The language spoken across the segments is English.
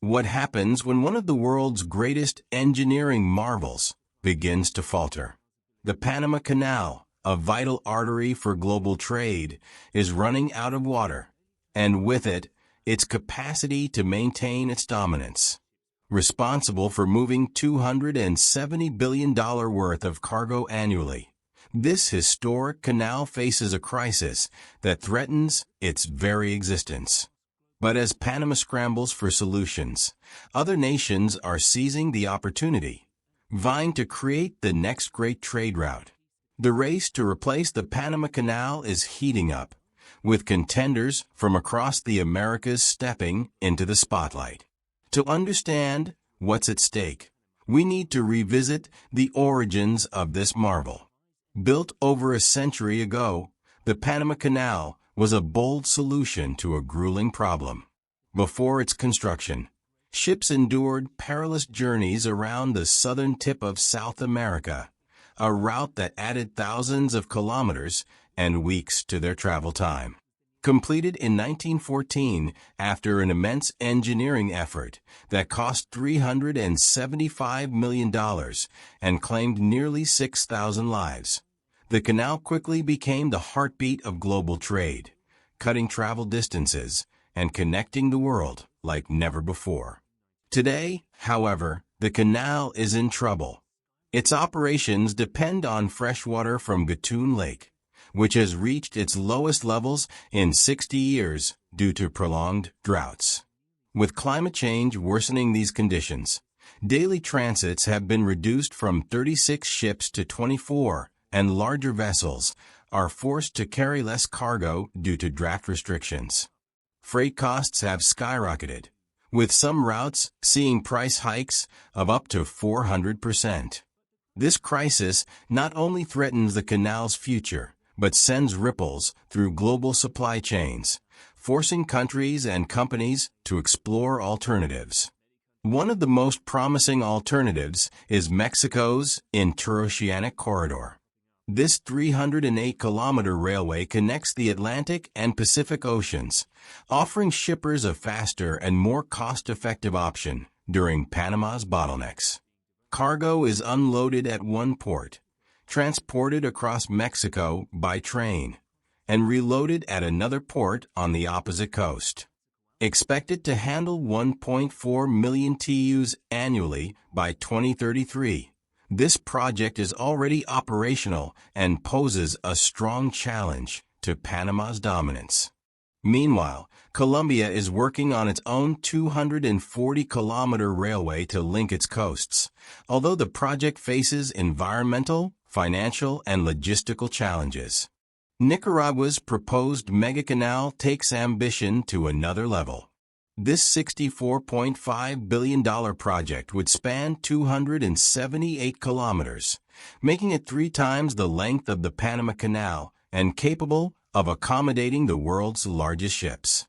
What happens when one of the world's greatest engineering marvels begins to falter? The Panama Canal, a vital artery for global trade, is running out of water, and with it, its capacity to maintain its dominance. Responsible for moving $270 billion worth of cargo annually, this historic canal faces a crisis that threatens its very existence. But as Panama scrambles for solutions, other nations are seizing the opportunity, vying to create the next great trade route. The race to replace the Panama Canal is heating up, with contenders from across the Americas stepping into the spotlight. To understand what's at stake, we need to revisit the origins of this marvel. Built over a century ago, the Panama Canal was a bold solution to a grueling problem. Before its construction, ships endured perilous journeys around the southern tip of South America, a route that added thousands of kilometers and weeks to their travel time. Completed in 1914 after an immense engineering effort that cost $375 million and claimed nearly 6,000 lives. The canal quickly became the heartbeat of global trade, cutting travel distances and connecting the world like never before. Today, however, the canal is in trouble. Its operations depend on fresh water from Gatun Lake, which has reached its lowest levels in 60 years due to prolonged droughts. With climate change worsening these conditions, daily transits have been reduced from 36 ships to 24, and larger vessels are forced to carry less cargo due to draft restrictions. Freight costs have skyrocketed, with some routes seeing price hikes of up to 400%. This crisis not only threatens the canal's future, but sends ripples through global supply chains, forcing countries and companies to explore alternatives. One of the most promising alternatives is Mexico's interoceanic corridor. This 308-kilometer railway connects the Atlantic and Pacific Oceans, offering shippers a faster and more cost-effective option during Panama's bottlenecks. Cargo is unloaded at one port, transported across Mexico by train, and reloaded at another port on the opposite coast. Expected to handle 1.4 million TEUs annually by 2033. This project is already operational and poses a strong challenge to Panama's dominance. Meanwhile, Colombia is working on its own 240-kilometer railway to link its coasts, although the project faces environmental, financial, and logistical challenges. Nicaragua's proposed megacanal takes ambition to another level. This $64.5 billion project would span 278 kilometers, making it 3 times the length of the Panama Canal and capable of accommodating the world's largest ships.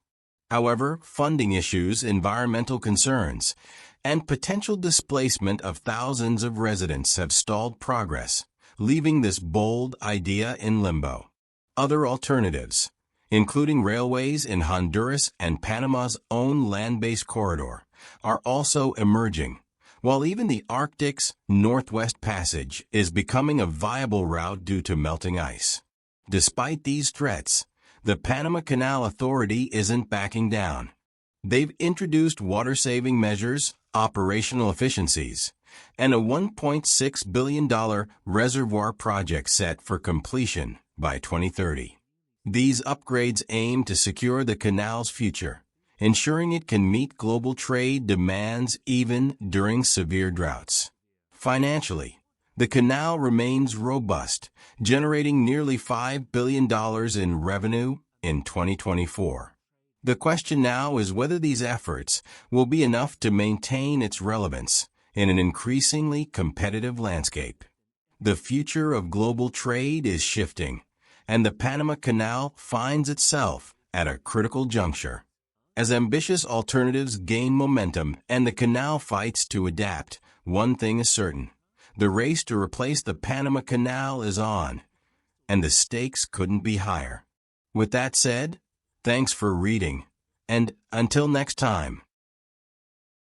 However, funding issues, environmental concerns, and potential displacement of thousands of residents have stalled progress, leaving this bold idea in limbo. Other alternatives, including railways in Honduras and Panama's own land-based corridor, are also emerging, while even the Arctic's Northwest Passage is becoming a viable route due to melting ice. Despite these threats, the Panama Canal Authority isn't backing down. They've introduced water-saving measures, operational efficiencies, and a $1.6 billion reservoir project set for completion by 2030. These upgrades aim to secure the canal's future, ensuring it can meet global trade demands even during severe droughts. Financially, the canal remains robust, generating nearly $5 billion in revenue in 2024. The question now is whether these efforts will be enough to maintain its relevance in an increasingly competitive landscape. The future of global trade is shifting, and the Panama Canal finds itself at a critical juncture. As ambitious alternatives gain momentum and the canal fights to adapt, one thing is certain: the race to replace the Panama Canal is on, and the stakes couldn't be higher. With that said, thanks for reading, and until next time.